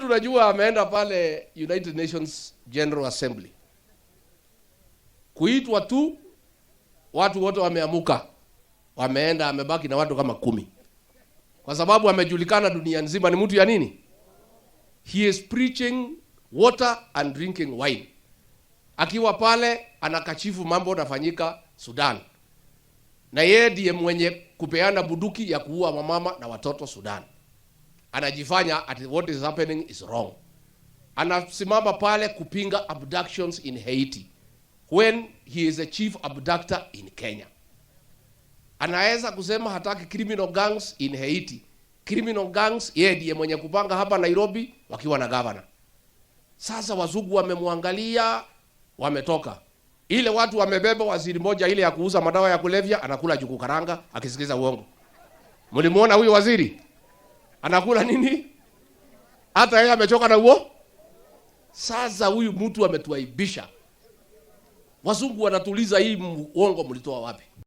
tunajua ameenda pale United Nations General Assembly. Kuitwa tu, watu wote wameamuka. Wameenda, amebaki na watu kama 10. Kwa sababu amejulikana dunia nzima ni mtu ya nini? He is preaching water and drinking wine. Akiwa pale anakachifu mambo nafanyika Sudan. Na yeye ndiye mwenye kupeana bunduki ya kuua mama na watoto Sudan. Anajifanya at what is happening is wrong. Anasimama pale kupinga abductions in Haiti when he is a chief abductor in Kenya. Anaweza kusema hataki criminal gangs in Haiti. Criminal gangs yeye ndiye mwenye kupanga hapa Nairobi wakiwa na governor. Sasa wazungu wamemwangalia, wametoka. Ile watu wamebeba waziri moja ile ya kuuza madawa ya kulevya, anakula juku karanga akisikiza uongo. Mlimuona huyo waziri? Anakula nini? Hata yeye amechoka na uo. Sasa huyu mtu ametuaibisha. Wazungu wanatuliza hii uongo mlitoa wapi?